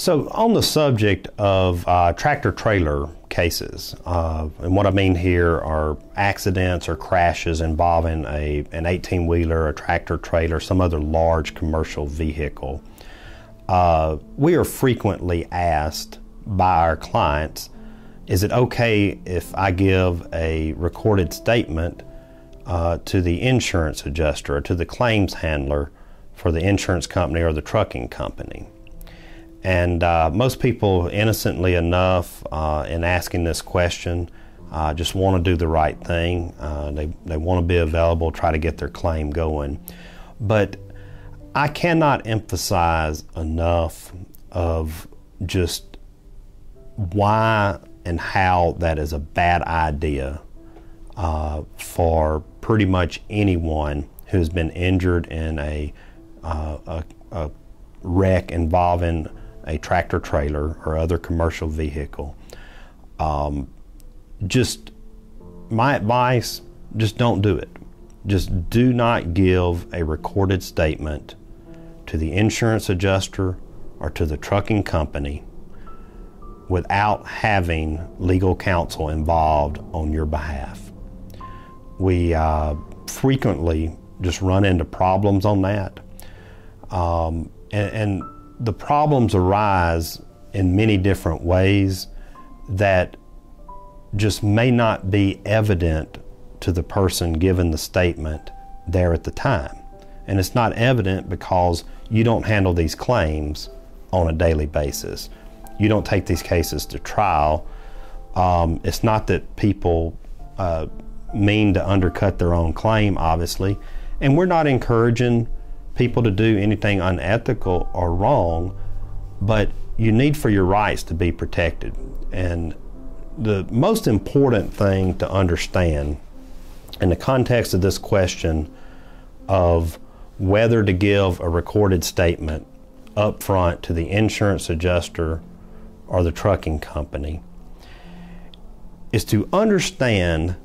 So on the subject of tractor-trailer cases, and what I mean here are accidents or crashes involving an 18-wheeler, a tractor-trailer, some other large commercial vehicle. We are frequently asked by our clients, is it okay if I give a recorded statement to the insurance adjuster or to the claims handler for the insurance company or the trucking company? And most people, innocently enough, in asking this question, just want to do the right thing. They want to be available, try to get their claim going. But I cannot emphasize enough of just why and how that is a bad idea for pretty much anyone who's been injured in a wreck involving a tractor trailer or other commercial vehicle. Just my advice, just don't do it. Just do not give a recorded statement to the insurance adjuster or to the trucking company without having legal counsel involved on your behalf. We frequently just run into problems on that. And the problems arise in many different ways that just may not be evident to the person given the statement there at the time. And it's not evident because you don't handle these claims on a daily basis. You don't take these cases to trial. It's not that people mean to undercut their own claim, obviously, and we're not encouraging people to do anything unethical or wrong, but you need for your rights to be protected. And the most important thing to understand in the context of this question of whether to give a recorded statement up front to the insurance adjuster or the trucking company is to understand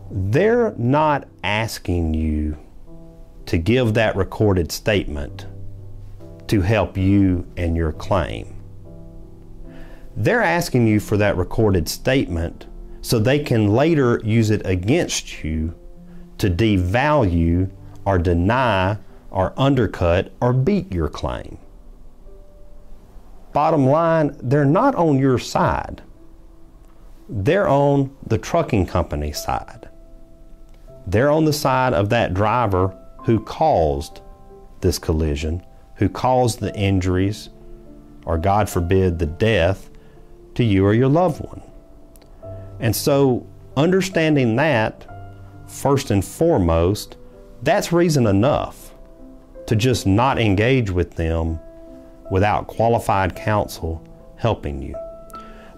they're not asking you to give that recorded statement to help you and your claim. They're asking you for that recorded statement so they can later use it against you to devalue or deny or undercut or beat your claim. Bottom line, they're not on your side. They're on the trucking company side. They're on the side of that driver who caused this collision, who caused the injuries, or God forbid, the death to you or your loved one. And so understanding that, first and foremost, that's reason enough to just not engage with them without qualified counsel helping you.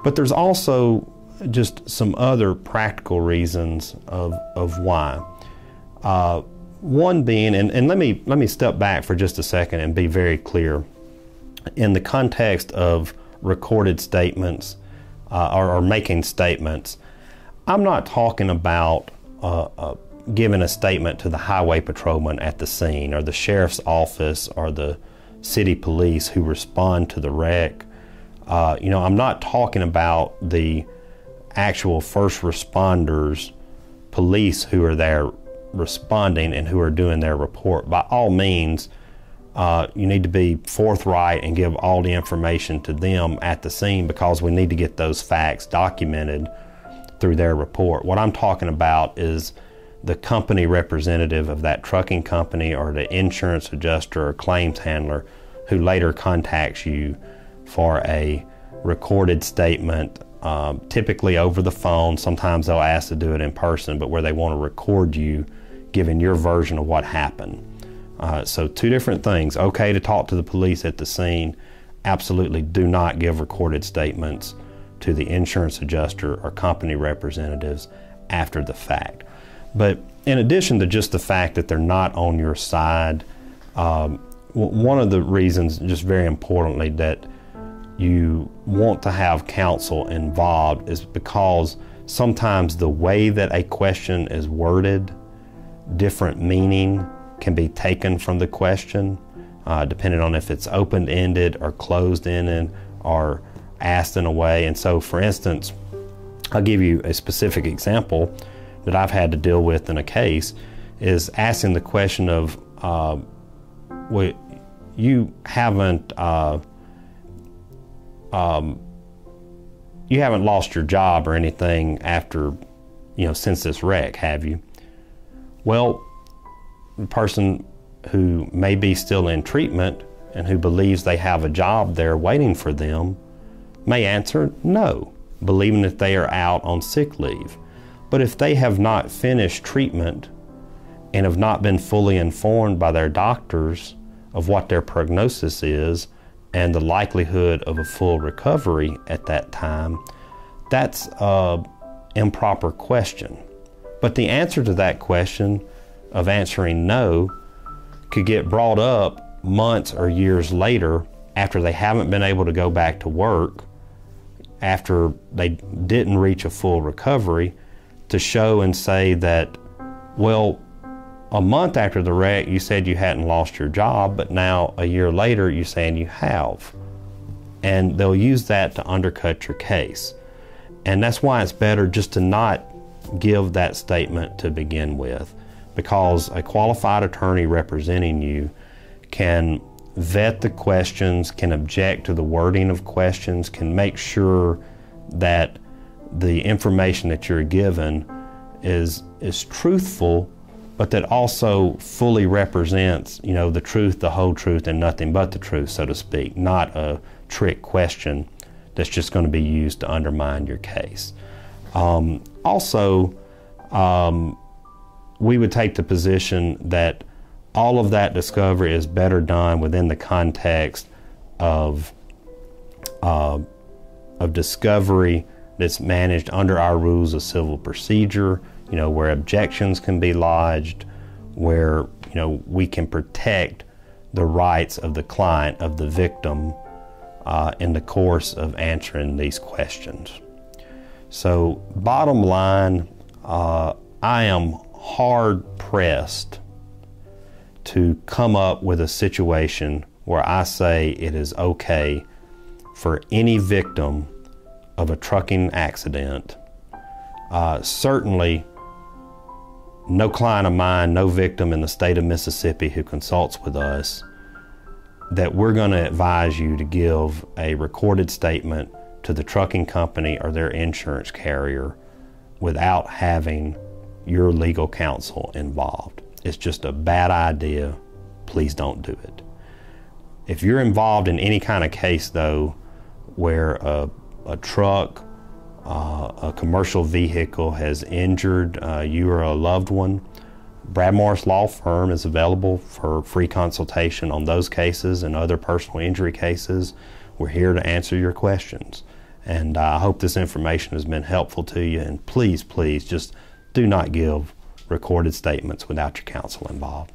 But there's also just some other practical reasons of why. One being, and let me step back for just a second and be very clear. In the context of recorded statements or making statements, I'm not talking about giving a statement to the highway patrolman at the scene or the sheriff's office or the city police who respond to the wreck. I'm not talking about the actual first responders, police who are there responding and who are doing their report. By all means, you need to be forthright and give all the information to them at the scene because we need to get those facts documented through their report. What I'm talking about is the company representative of that trucking company or the insurance adjuster or claims handler who later contacts you for a recorded statement, typically over the phone. Sometimes they'll ask to do it in person, but where they want to record you giving your version of what happened. So two different things. Okay to talk to the police at the scene. Absolutely do not give recorded statements to the insurance adjuster or company representatives after the fact. But in addition to just the fact that they're not on your side, one of the reasons, just very importantly, that you want to have counsel involved is because sometimes the way that a question is worded, different meaning can be taken from the question, depending on if it's open-ended or closed-ended are asked in a way. And so, for instance, I'll give you a specific example that I've had to deal with in a case, is asking the question of, well, you haven't lost your job or anything after, since this wreck, have you? Well, the person who may be still in treatment and who believes they have a job there waiting for them may answer no, believing that they are out on sick leave. But if they have not finished treatment and have not been fully informed by their doctors of what their prognosis is and the likelihood of a full recovery at that time, that's an improper question. But the answer to that question of answering no could get brought up months or years later after they haven't been able to go back to work, after they didn't reach a full recovery, to show and say that, well, a month after the wreck you said you hadn't lost your job, but now a year later you're saying you have. And they'll use that to undercut your case. And that's why it's better just to not give that statement to begin with, because a qualified attorney representing you can vet the questions, can object to the wording of questions, can make sure that the information that you're given is truthful, but that also fully represents, the truth, the whole truth, and nothing but the truth, so to speak, not a trick question that's just going to be used to undermine your case. We would take the position that all of that discovery is better done within the context of discovery that's managed under our rules of civil procedure, where objections can be lodged, where, we can protect the rights of the client, of the victim, in the course of answering these questions. So, bottom line, I am hard-pressed to come up with a situation where I say it is okay for any victim of a trucking accident, certainly no client of mine, no victim in the state of Mississippi who consults with us, that we're going to advise you to give a recorded statement to the trucking company or their insurance carrier without having your legal counsel involved. It's just a bad idea. Please don't do it. If you're involved in any kind of case, though, where a truck, a commercial vehicle has injured you or a loved one, Brad Morris Law Firm is available for free consultation on those cases and other personal injury cases. We're here to answer your questions. And I hope this information has been helpful to you. And please, please, just do not give recorded statements without your counsel involved.